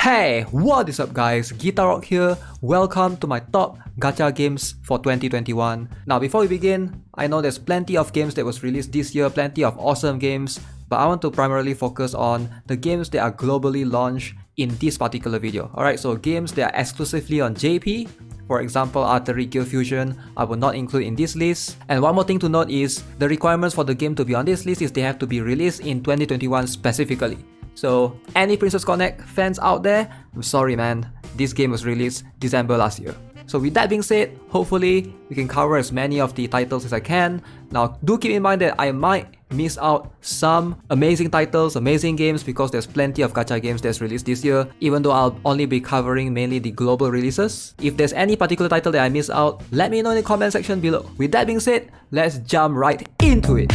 Hey, what is up guys, Guitar here, welcome to my top Gacha Games for 2021. Now before we begin, I know there's plenty of games that was released this year, plenty of awesome games, but I want to primarily focus on the games that are globally launched in this particular video. Alright, so games that are exclusively on JP, for example Arcana Fusion, I will not include in this list. And one more thing to note is, the requirements for the game to be on this list is they have to be released in 2021 specifically. So any Princess Connect fans out there, I'm sorry man, this game was released December last year. So with that being said, hopefully we can cover as many of the titles as I can. Now do keep in mind that I might miss out some amazing titles, amazing games, because there's plenty of gacha games that's released this year, even though I'll only be covering mainly the global releases. If there's any particular title that I miss out, let me know in the comment section below. With that being said, let's jump right into it.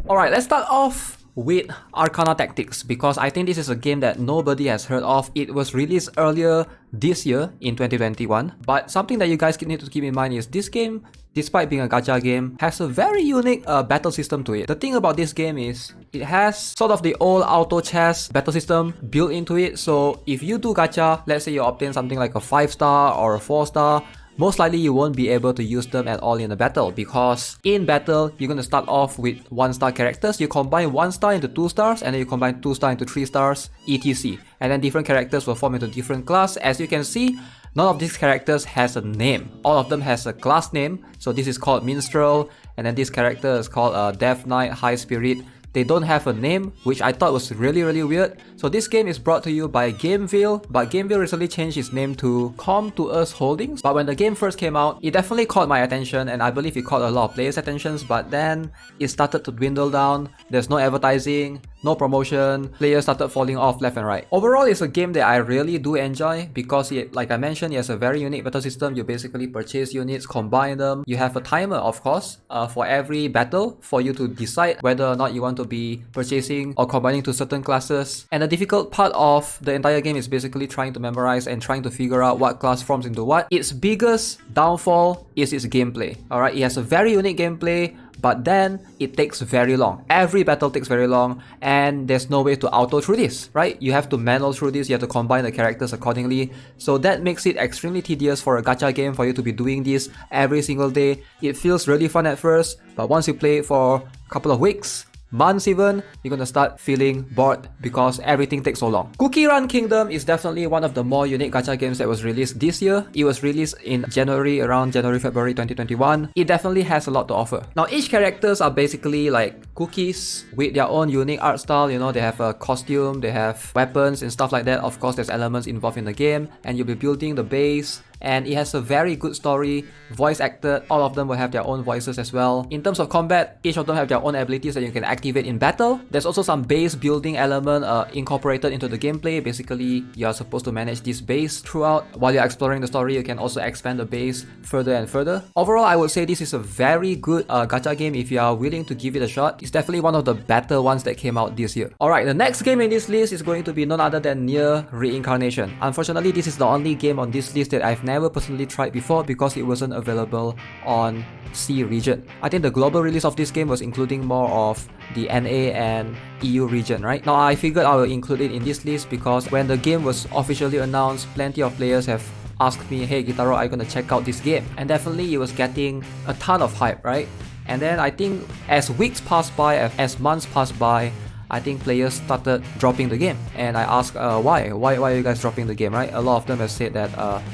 Alright, let's start off with Arcana Tactics, because I think this is a game that nobody has heard of. It was released earlier this year in 2021, but something that you guys need to keep in mind is this game, despite being a gacha game, has a very unique battle system to it. The thing about this game is it has sort of the old auto chess battle system built into it. So if you do gacha, let's say you obtain something like a 5-star or a 4-star, most likely you won't be able to use them at all in a battle, because in battle you're going to start off with 1-star characters. You combine 1 star into 2 stars, and then you combine 2 star into 3 stars, etc. And then different characters will form into different class. As you can see, none of these characters has a name. All of them has a class name. So this is called Minstrel, and then this character is called Death Knight, High Spirit. They don't have a name, which I thought was really weird. So this game is brought to you by Gameville, but Gameville recently changed its name to Come to Us Holdings. But when the game first came out, it definitely caught my attention, and I believe it caught a lot of players' attentions, but then it started to dwindle down. There's no advertising, no promotion, players started falling off left and right. Overall, it's a game that I really do enjoy, because it, like I mentioned, it has a very unique battle system. You basically purchase units, combine them. You have a timer, of course, for every battle for you to decide whether or not you want to be purchasing or combining to certain classes. And the difficult part of the entire game is basically trying to memorize and trying to figure out what class forms into what. Its biggest downfall is its gameplay. Alright, it has a very unique gameplay, but then it takes very long. Every battle takes very long, and there's no way to auto through this, right? You have to manual through this, you have to combine the characters accordingly. So that makes it extremely tedious for a gacha game for you to be doing this every single day. It feels really fun at first, but once you play it for a couple of weeks, months even, you're gonna start feeling bored because everything takes so long. Cookie Run Kingdom is definitely one of the more unique gacha games that was released this year. It was released in January, around January-February 2021. It definitely has a lot to offer. Now each characters are basically like cookies with their own unique art style. You know, they have a costume, they have weapons and stuff like that. Of course, there's elements involved in the game, and you'll be building the base. And it has a very good story, voice acted. All of them will have their own voices as well. In terms of combat, each of them have their own abilities that you can activate in battle. There's also some base building element incorporated into the gameplay. Basically, you are supposed to manage this base throughout. While you're exploring the story, you can also expand the base further and further. Overall, I would say this is a very good gacha game if you are willing to give it a shot. It's definitely one of the better ones that came out this year. Alright, the next game in this list is going to be none other than Nier Reincarnation. Unfortunately, this is the only game on this list that I've never personally tried before, because it wasn't available on C region. I think the global release of this game was including more of the NA and EU region, right? Now I figured I will include it in this list because when the game was officially announced, plenty of players have asked me, hey Gitaro, are you gonna check out this game? And definitely it was getting a ton of hype, right? And then I think as weeks passed by, as months passed by, I think players started dropping the game, and I asked why are you guys dropping the game, right? A lot of them have said that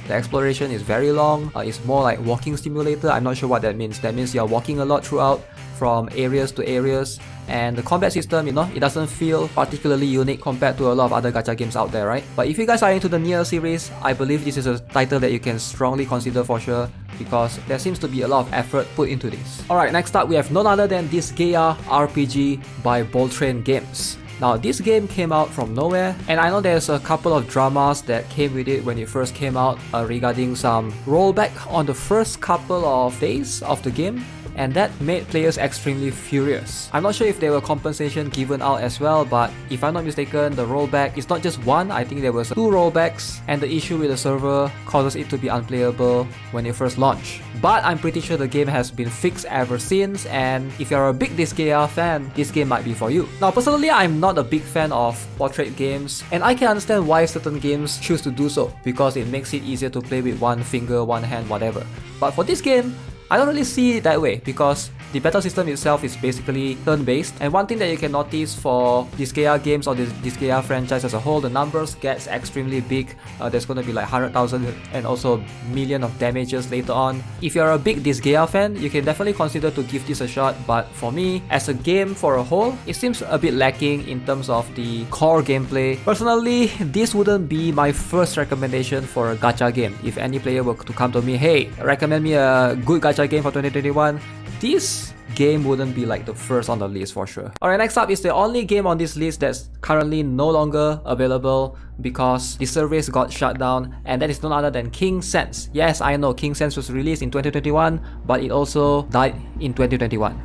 the exploration is very long, it's more like walking simulator. I'm not sure what that means. That means you're walking a lot throughout, from areas to areas, and the combat system, you know, it doesn't feel particularly unique compared to a lot of other gacha games out there, right? But if you guys are into the Nier series, I believe this is a title that you can strongly consider for sure, because there seems to be a lot of effort put into this. Alright, next up we have none other than Disgaea RPG by Boltrain Games. Now this game came out from nowhere, and I know there's a couple of dramas that came with it when it first came out regarding some rollback on the first couple of days of the game. and that made players extremely furious. I'm not sure if there were compensation given out as well, but if I'm not mistaken, the rollback is not just one, I think there was 2 rollbacks, and the issue with the server causes it to be unplayable when it first launched. But I'm pretty sure the game has been fixed ever since, and if you're a big Disgaea fan, this game might be for you. Now personally, I'm not a big fan of portrait games, and I can understand why certain games choose to do so, because it makes it easier to play with one finger, one hand, whatever. But for this game, I don't really see it that way, because the battle system itself is basically turn-based, and one thing that you can notice for Disgaea games or the Disgaea franchise as a whole, the numbers gets extremely big. There's going to be like 100,000 and also million of damages later on. If you're a big Disgaea fan, you can definitely consider to give this a shot, but for me, as a game for a whole, it seems a bit lacking in terms of the core gameplay. Personally, this wouldn't be my first recommendation for a gacha game. If any player were to come to me, hey, recommend me a good gacha game for 2021, this game wouldn't be like the first on the list for sure. Alright, next up is the only game on this list that's currently no longer available because the service got shut down, and that is none other than King Sense. Yes, I know King Sense was released in 2021, but it also died in 2021.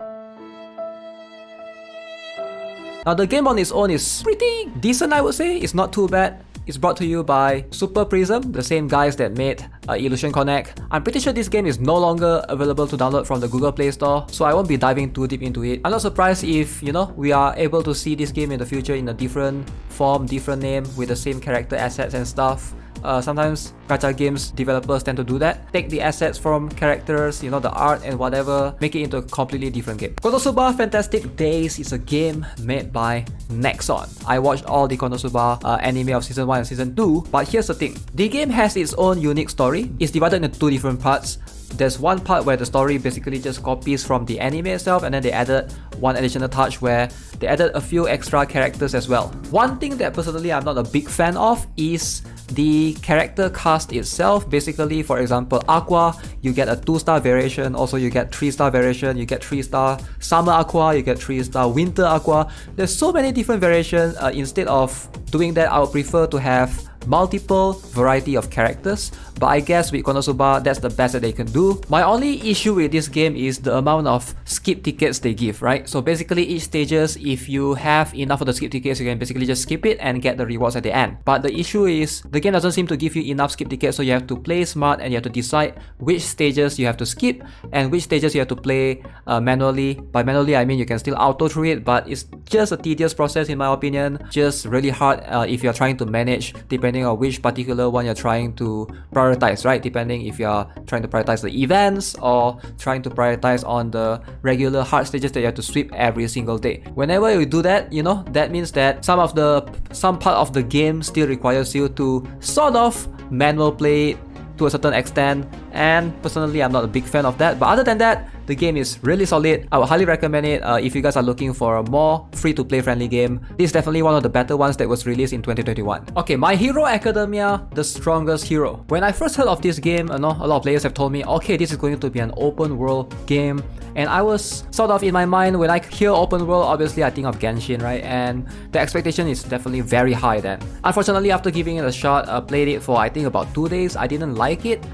Now the game on its own is pretty decent, I would say. It's not too bad. It's brought to you by Super Prism, the same guys that made Illusion Connect. I'm pretty sure this game is no longer available to download from the Google Play Store, so I won't be diving too deep into it. I'm not surprised if, you know, we are able to see this game in the future in a different form, different name, with the same character assets and stuff. Sometimes gacha games developers tend to do that. Take the assets from characters, you know, the art and whatever, make it into a completely different game. Konosuba Fantastic Days is a game made by Nexon. I watched all the Konosuba anime of Season 1 and Season 2, but here's the thing. The game has its own unique story. It's divided into 2 different parts. There's one part where the story basically just copies from the anime itself, and then they added one additional touch where they added a few extra characters as well. One thing that personally I'm not a big fan of is the character cast itself. Basically, for example, Aqua, you get a 2-star variation, also you get 3-star variation, you get 3-star Summer Aqua, you get 3-star Winter Aqua. There's so many different variations. Instead of doing that, I would prefer to have multiple variety of characters, but I guess with Konosuba, that's the best that they can do. My only issue with this game is the amount of skip tickets they give, right? So basically each stages, if you have enough of the skip tickets, you can basically just skip it and get the rewards at the end. But the issue is the game doesn't seem to give you enough skip tickets, so you have to play smart and you have to decide which stages you have to skip and which stages you have to play manually. By manually, I mean you can still auto through it, but it's just a tedious process in my opinion. Just really hard if you're trying to manage depending on which particular one you're trying to prioritize, right? Depending if you're trying to prioritize the events or trying to prioritize on the regular hard stages that you have to sweep every single day. Whenever you do that, you know, that means that some part of the game still requires you to sort of manual play it to a certain extent, and personally I'm not a big fan of that. But other than that, the game is really solid. I would highly recommend it if you guys are looking for a more free-to-play friendly game. This is definitely one of the better ones that was released in 2021. Okay, My Hero Academia, The Strongest Hero. When I first heard of this game, a lot of players have told me, okay, this is going to be an open world game. And I was sort of in my mind, when I hear open world, obviously I think of Genshin, right? And the expectation is definitely very high then. Unfortunately, after giving it a shot, I played it for I think about 2 days. I didn't like it.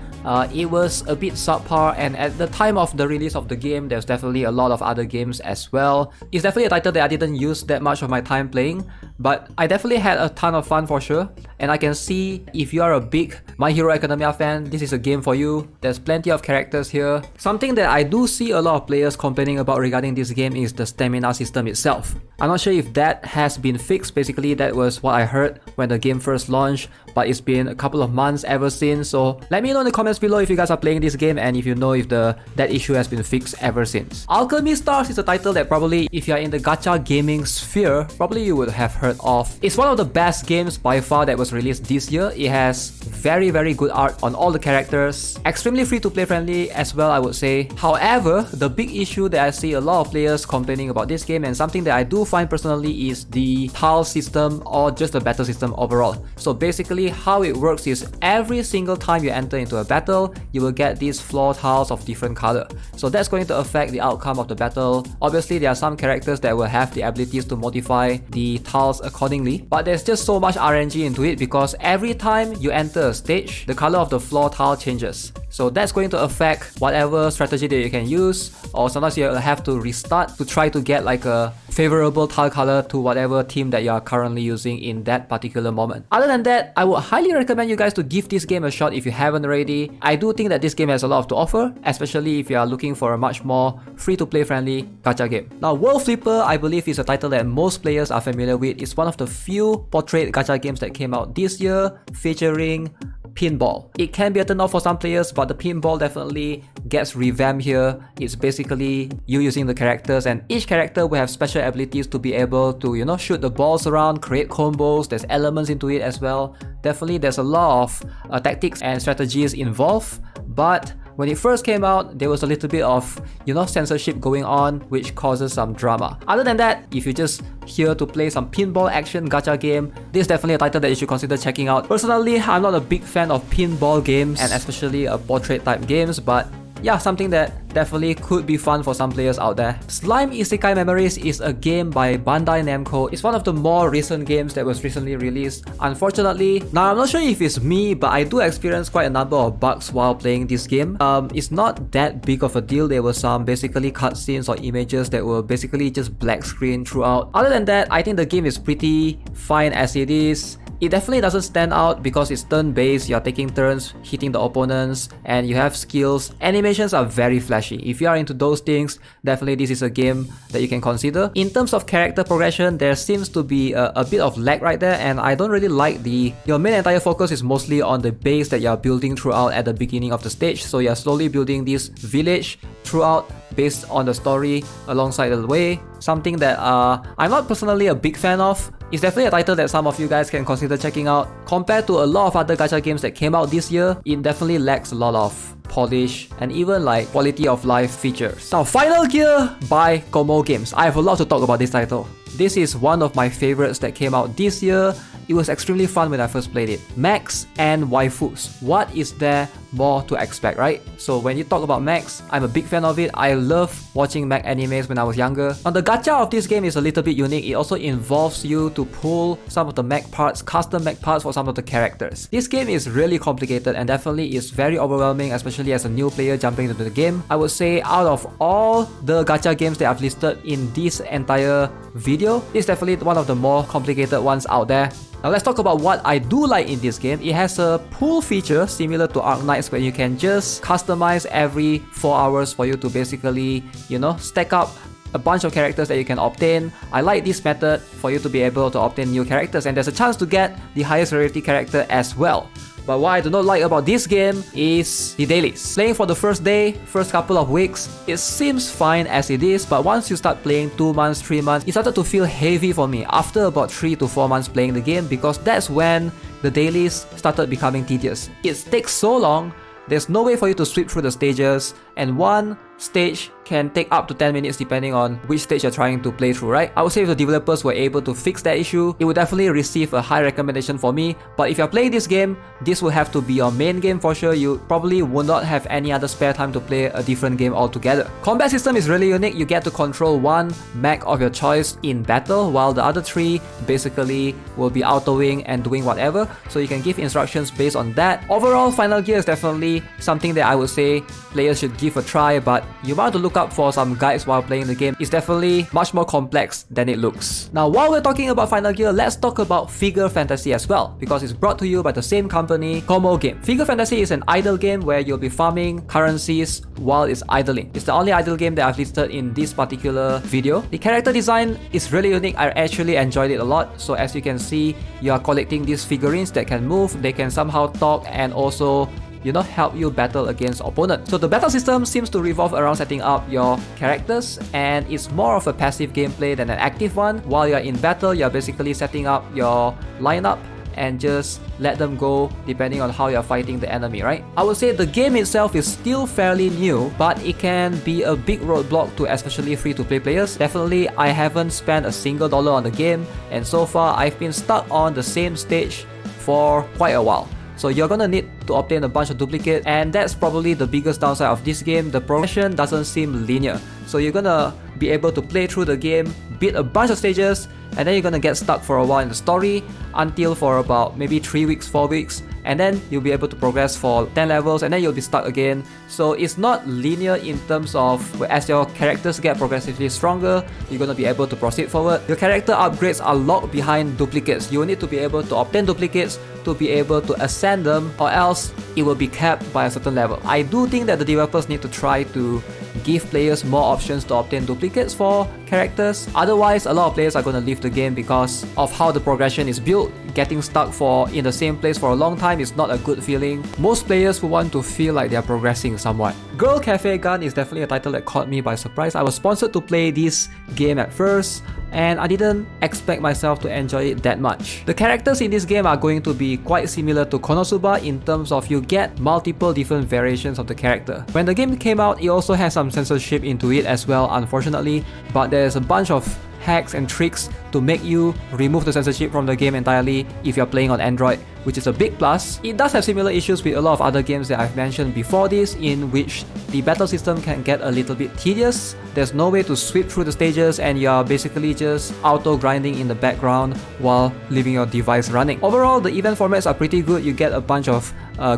It was a bit subpar, and at the time of the release of the game, there's definitely a lot of other games as well. It's definitely a title that I didn't use that much of my time playing, but I definitely had a ton of fun for sure. And I can see if you are a big My Hero Academia fan, this is a game for you. There's plenty of characters here. Something that I do see a lot of players complaining about regarding this game is the stamina system itself. I'm not sure if that has been fixed. Basically, that was what I heard when the game first launched, but it's been a couple of months ever since. So let me know in the comments below if you guys are playing this game and if you know if that issue has been fixed ever since. Alchemy Stars is a title that probably, if you're in the gacha gaming sphere, probably you would have heard of. It's one of the best games by far that was released this year. It has very good art on all the characters, extremely free to play friendly as well, I would say. However, the big issue that I see a lot of players complaining about this game, and something that I do find personally, is the tile system or just the battle system overall. So basically how it works is every single time you enter into a battle, you will get these floor tiles of different color. So that's going to affect the outcome of the battle. Obviously, there are some characters that will have the abilities to modify the tiles accordingly. But there's just so much RNG into it because every time you enter a stage, the color of the floor tile changes. So that's going to affect whatever strategy that you can use, or sometimes you'll have to restart to try to get like a favorable tile color to whatever team that you are currently using in that particular moment. Other than that, I would highly recommend you guys to give this game a shot if you haven't already. I do think that this game has a lot to offer, especially if you are looking for a much more free-to-play friendly gacha game. Now, World Flipper, I believe, is a title that most players are familiar with. It's one of the few portrait gacha games that came out this year featuring pinball. It can be a turn off for some players, but the pinball definitely gets revamped here. It's basically you using the characters, and each character will have special abilities to be able to, you know, shoot the balls around, create combos. There's elements into it as well. Definitely there's a lot of tactics and strategies involved, but when it first came out, there was a little bit of, you know, censorship going on, which causes some drama. Other than that, if you're just here to play some pinball action gacha game, this is definitely a title that you should consider checking out. Personally, I'm not a big fan of pinball games, and especially portrait type games, but yeah, something that definitely could be fun for some players out there. Slime Isekai Memories is a game by Bandai Namco. It's one of the more recent games that was recently released. Unfortunately, now I'm not sure if it's me, but I do experience quite a number of bugs while playing this game. It's not that big of a deal. There were some basically cutscenes or images that were basically just black screen throughout. Other than that, I think the game is pretty fine as it is. It definitely doesn't stand out because it's turn-based, you're taking turns hitting the opponents, and you have skills. Animations are very flashy. If you are into those things, definitely this is a game that you can consider. In terms of character progression, there seems to be a bit of lag right there, and I don't really like your main entire focus is mostly on the base that you're building throughout at the beginning of the stage. So you're slowly building this village throughout based on the story alongside the way. Something that I'm not personally a big fan of. It's definitely a title that some of you guys can consider checking out. Compared to a lot of other gacha games that came out this year, it definitely lacks a lot of polish and even like quality of life features. Now, Final Gear by Komo Games. I have a lot to talk about this title. This is one of my favorites that came out this year. It was extremely fun when I first played it. Mechs and waifus. What is there more to expect, right? So when you talk about mechs, I'm a big fan of it. I love watching mech animes when I was younger. Now the gacha of this game is a little bit unique. It also involves you to pull some of the mech parts, custom mech parts for some of the characters. This game is really complicated and definitely is very overwhelming, especially as a new player jumping into the game. I would say out of all the gacha games that I've listed in this entire video, it's definitely one of the more complicated ones out there. Now let's talk about what I do like in this game. It has a pull feature similar to Arknights where you can just customize every 4 hours for you to basically, you know, stack up a bunch of characters that you can obtain. I like this method for you to be able to obtain new characters, and there's a chance to get the highest rarity character as well. But what I do not like about this game is the dailies. Playing for the first day, first couple of weeks, it seems fine as it is, but once you start playing 2 months, 3 months, it started to feel heavy for me after about 3 to 4 months playing the game, because that's when the dailies started becoming tedious. It takes so long, there's no way for you to sweep through the stages, and one stage can take up to 10 minutes depending on which stage you're trying to play through, right? I would say if the developers were able to fix that issue, it would definitely receive a high recommendation for me. But if you're playing this game, this will have to be your main game for sure. You probably will not have any other spare time to play a different game altogether. Combat system is really unique. You get to control one mech of your choice in battle, while the other 3 basically will be autoing and doing whatever. So you can give instructions based on that. Overall, Final Gear is definitely something that I would say players should give a try, but you want to look up for some guides while playing the game. It's definitely much more complex than it looks. Now, while we're talking about Final Gear, let's talk about Figure Fantasy as well, because it's brought to you by the same company, Komo Game. Figure Fantasy is an idle game where you'll be farming currencies while it's idling. It's the only idle game that I've listed in this particular video. The character design is really unique. I actually enjoyed it a lot. So as you can see, you are collecting these figurines that can move, they can somehow talk, and also, you know, help you battle against opponents. So the battle system seems to revolve around setting up your characters, and it's more of a passive gameplay than an active one. While you're in battle, you're basically setting up your lineup and just let them go depending on how you're fighting the enemy, right? I would say the game itself is still fairly new, but it can be a big roadblock to especially free-to-play players. Definitely, I haven't spent a single dollar on the game, and so far I've been stuck on the same stage for quite a while. so you're gonna need to obtain a bunch of duplicates, and that's probably the biggest downside of this game. The progression doesn't seem linear, so you're gonna be able to play through the game, beat a bunch of stages, and then you're gonna get stuck for a while in the story until for about maybe 3 weeks, 4 weeks, and then you'll be able to progress for 10 levels, and then you'll be stuck again. So it's not linear in terms of as your characters get progressively stronger, you're gonna be able to proceed forward. Your character upgrades are locked behind duplicates. You will need to be able to obtain duplicates to be able to ascend them, or else it will be capped by a certain level. I do think that the developers need to try to give players more options to obtain duplicates for characters. Otherwise, a lot of players are going to leave the game because of how the progression is built. Getting stuck in the same place for a long time is not a good feeling. Most players will want to feel like they are progressing somewhat. Girl Cafe Gun is definitely a title that caught me by surprise. I was sponsored to play this game at first, and I didn't expect myself to enjoy it that much. The characters in this game are going to be quite similar to Konosuba in terms of you get multiple different variations of the character. When the game came out, it also has some censorship into it as well, unfortunately, but there's a bunch of hacks and tricks to make you remove the censorship from the game entirely if you're playing on Android, which is a big plus. It does have similar issues with a lot of other games that I've mentioned before this, in which the battle system can get a little bit tedious. There's no way to sweep through the stages, and you're basically just auto grinding in the background while leaving your device running. Overall, the event formats are pretty good. You get a bunch of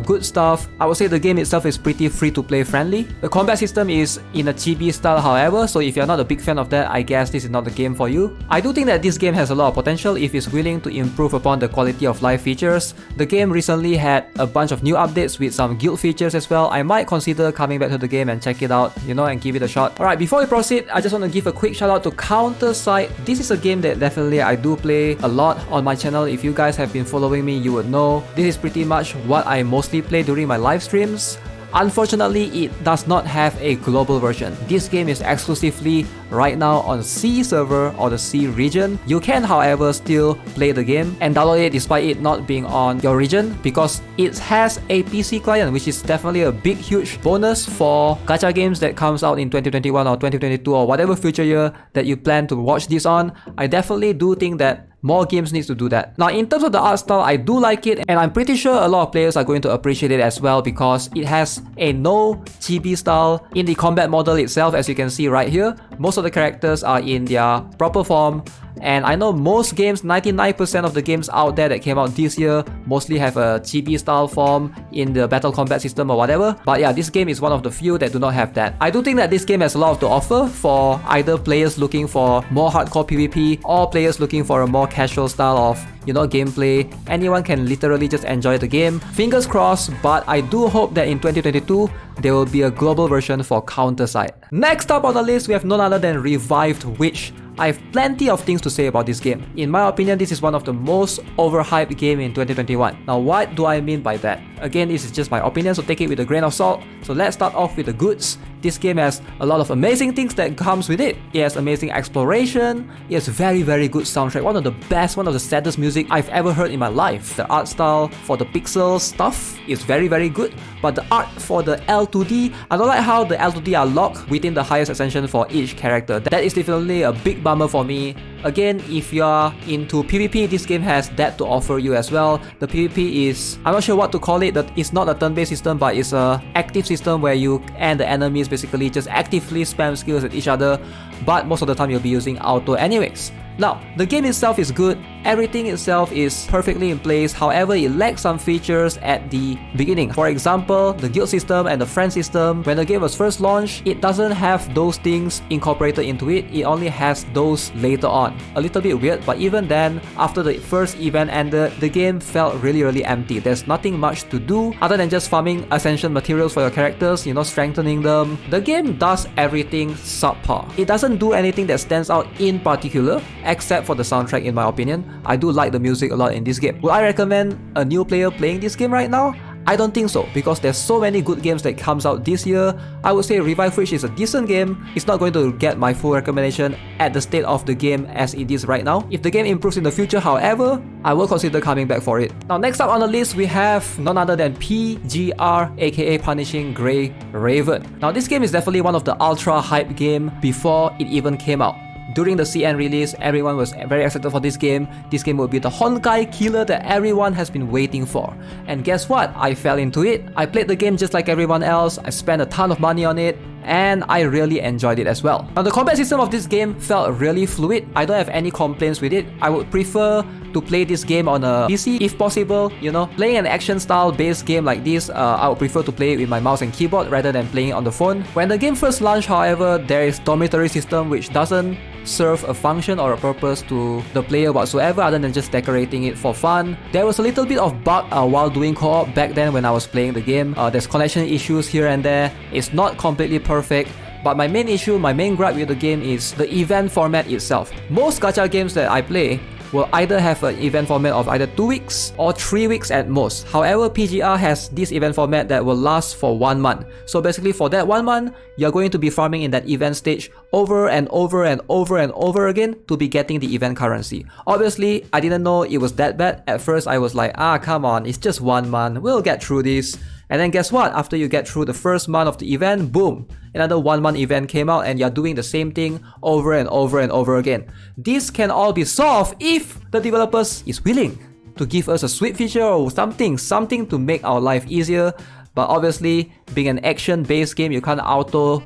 good stuff. I would say the game itself is pretty free to play friendly. The combat system is in a chibi style, however, so if you're not a big fan of that, I guess this is not the game for you. I do think that this game has a lot of potential if it's willing to improve upon the quality of life features. The game recently had a bunch of new updates with some guild features as well. I might consider coming back to the game and check it out, and give it a shot. Alright, before we proceed, I just want to give a quick shout out to Counter-Side. This is a game that definitely I do play a lot on my channel. If you guys have been following me, you would know this is pretty much what I mostly play during my live streams. Unfortunately, it does not have a global version. This game is exclusively right now on C server or the C region. You can, however, still play the game and download it despite it not being on your region, because it has a PC client, which is definitely a big, huge bonus for Gacha Games that comes out in 2021 or 2022 or whatever future year that you plan to watch this on. I definitely do think that more games needs to do that. Now, in terms of the art style, I do like it, and I'm pretty sure a lot of players are going to appreciate it as well, because it has a no chibi style in the combat model itself. As you can see right here, most of the characters are in their proper form. And I know most games, 99% of the games out there that came out this year mostly have a chibi style form in the battle combat system or whatever. But yeah, this game is one of the few that do not have that. I do think that this game has a lot to offer for either players looking for more hardcore PvP or players looking for a more casual style of gameplay. Anyone can literally just enjoy the game. Fingers crossed, but I do hope that in 2022 there will be a global version for Counter-Side. Next up on the list, we have none other than Revived Witch. I have plenty of things to say about this game. In my opinion, this is one of the most overhyped game in 2021. Now, what do I mean by that? Again, this is just my opinion, so take it with a grain of salt. So let's start off with the goods. This game has a lot of amazing things that comes with it. It has amazing exploration. It has very, very good soundtrack. One of the best, one of the saddest music I've ever heard in my life. The art style for the pixel stuff is very, very good. But the art for the L2D, I don't like how the L2D are locked within the highest ascension for each character. That is definitely a big bummer for me. Again, if you are into PvP, this game has that to offer you as well. The PvP is, I'm not sure what to call it. It's not a turn-based system, but it's a active system where you and the enemies basically just actively spam skills at each other, but most of the time you'll be using auto anyways. Now, the game itself is good, everything itself is perfectly in place, however it lacks some features at the beginning. For example, the guild system and the friend system. When the game was first launched, it doesn't have those things incorporated into it, it only has those later on. A little bit weird, but even then, after the first event ended, the game felt really empty. There's nothing much to do other than just farming ascension materials for your characters, strengthening them. The game does everything subpar. It doesn't do anything that stands out in particular, except for the soundtrack in my opinion. I do like the music a lot in this game. Would I recommend a new player playing this game right now? I don't think so, because there's so many good games that comes out this year. I would say Revive Witch is a decent game. It's not going to get my full recommendation at the state of the game as it is right now. If the game improves in the future, however, I will consider coming back for it. Now, next up on the list, we have none other than PGR, aka Punishing Grey Raven. Now, this game is definitely one of the ultra hype game before it even came out. during the CN release, everyone was very excited for this game. This game will be the Honkai killer that everyone has been waiting for. And guess what? I fell into it. I played the game just like everyone else. I spent a ton of money on it, and I really enjoyed it as well. Now the combat system of this game felt really fluid. I don't have any complaints with it. I would prefer to play this game on a PC if possible. You know, playing an action style based game like this, I would prefer to play it with my mouse and keyboard rather than playing it on the phone. When the game first launched, however, there is dormitory system which doesn't serve a function or a purpose to the player whatsoever other than just decorating it for fun. There was a little bit of bug while doing co-op back then when I was playing the game. There's connection issues here and there. It's not completely perfect. But my main issue, my main gripe with the game is the event format itself. Most gacha games that I play will either have an event format of either 2 weeks or 3 weeks at most. However, PGR has this event format that will last for 1 month. So basically for that 1 month, you're going to be farming in that event stage over and over and over and over again to be getting the event currency. Obviously, I didn't know it was that bad. At first, I was like, come on, it's just 1 month, we'll get through this. And then guess what? After you get through the first month of the event, boom, another 1 month event came out and you're doing the same thing over and over and over again. This can all be solved if the developers is willing to give us a sweep feature or something to make our life easier. But obviously, being an action-based game, you can't auto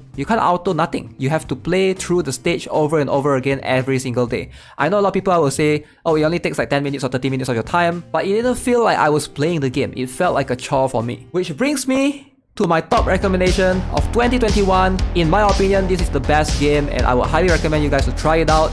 nothing. You have to play through the stage over and over again every single day. I know a lot of people will say, oh, it only takes like 10 minutes or 30 minutes of your time, but it didn't feel like I was playing the game. It felt like a chore for me. Which brings me to my top recommendation of 2021. In my opinion, this is the best game and I would highly recommend you guys to try it out.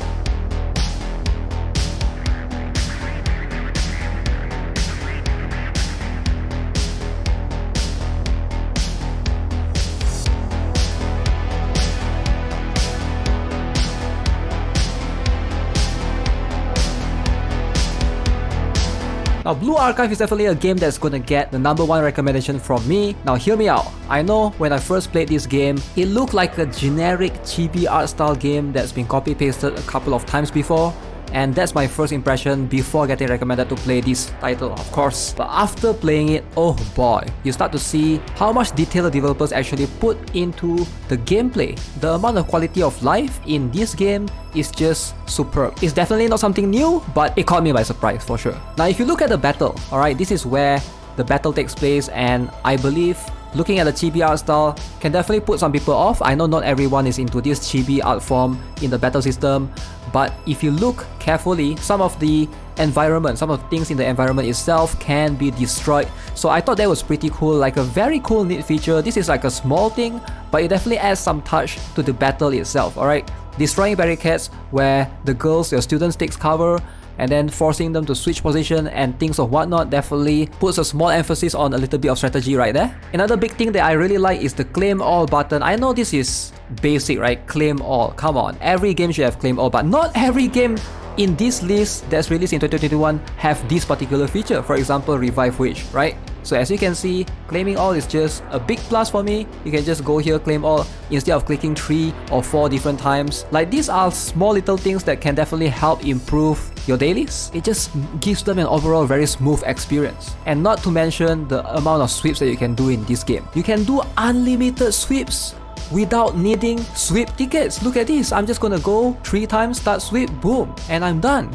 Now, Blue Archive is definitely a game that's gonna get the #1 recommendation from me. Now, hear me out. I know when I first played this game, it looked like a generic chibi art style game that's been copy-pasted a couple of times before. And that's my first impression before getting recommended to play this title, of course. But after playing it, oh boy, you start to see how much detail the developers actually put into the gameplay. The amount of quality of life in this game is just superb. It's definitely not something new, but it caught me by surprise for sure. Now, if you look at the battle, alright, this is where the battle takes place, and I believe looking at the chibi art style can definitely put some people off. I know not everyone is into this chibi art form in the battle system, but if you look carefully, some of the environment, some of the things in the environment itself can be destroyed. So I thought that was pretty cool, like a very cool neat feature. This is like a small thing, but it definitely adds some touch to the battle itself, alright? Destroying barricades where the girls, your students, takes cover, and then forcing them to switch position and things of whatnot definitely puts a small emphasis on a little bit of strategy right there. Another big thing that I really like is the claim all button. I know this is basic, right? Claim all, come on, every game should have claim all, but not every game in this list that's released in 2021 have this particular feature. For example, Revive Witch, right? So as you can see, claiming all is just a big plus for me. You can just go here, claim all, instead of clicking 3 or 4 different times. Like, these are small little things that can definitely help improve your dailies. It just gives them an overall very smooth experience. And not to mention the amount of sweeps that you can do in this game. You can do unlimited sweeps without needing sweep tickets. Look at this, I'm just gonna go 3 times, start sweep, boom, and I'm done.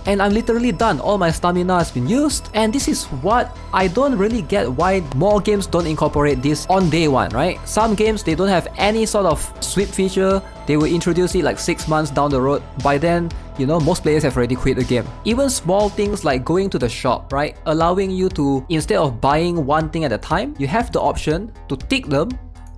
And I'm literally done. All my stamina has been used, and this is what I don't really get why more games don't incorporate this on day one, right? Some games, they don't have any sort of sweep feature. They will introduce it like 6 months down the road. By then, you know, most players have already quit the game. Even small things like going to the shop, right? Allowing you to, instead of buying one thing at a time, you have the option to tick them,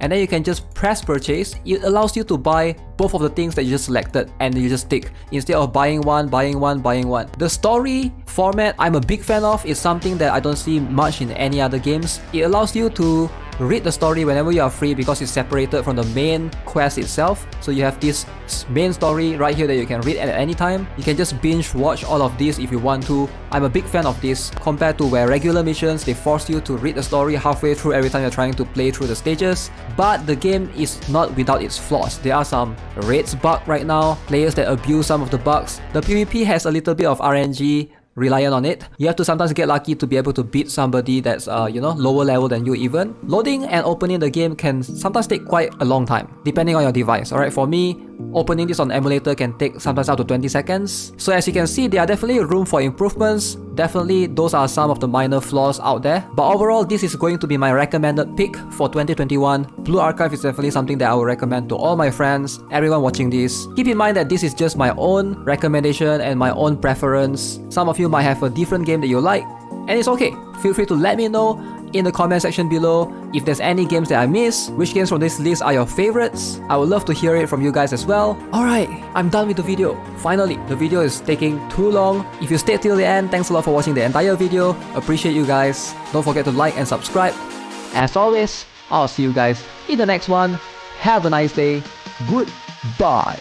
and then you can just press purchase. It allows you to buy both of the things that you just selected and you just tick, instead of buying one. The story format I'm a big fan of. Is something that I don't see much in any other games. It allows you to read the story whenever you are free because it's separated from the main quest itself. So you have this main story right here that you can read at any time. You can just binge watch all of this if you want to. I'm a big fan of this compared to where regular missions, they force you to read the story halfway through every time you're trying to play through the stages. But the game is not without its flaws. There are some raids bug right now, players that abuse some of the bugs. The PvP has a little bit of RNG reliant on it. You have to sometimes get lucky to be able to beat somebody that's lower level than you even. Loading and opening the game can sometimes take quite a long time depending on your device. Alright, for me, Opening this on emulator can take sometimes up to 20 seconds. So as you can see, there are definitely room for improvements. Definitely those are some of the minor flaws out there. But overall, this is going to be my recommended pick for 2021. Blue Archive is definitely something that I would recommend to all my friends, everyone watching this. Keep in mind that this is just my own recommendation and my own preference. Some of you might have a different game that you like, and it's okay. Feel free to let me know in the comment section below if there's any games that I miss, which games from this list are your favorites. I would love to hear it from you guys as well. Alright, I'm done with the video. Finally, the video is taking too long. If you stayed till the end, thanks a lot for watching the entire video. Appreciate you guys. Don't forget to like and subscribe. As always, I'll see you guys in the next one. Have a nice day. Goodbye.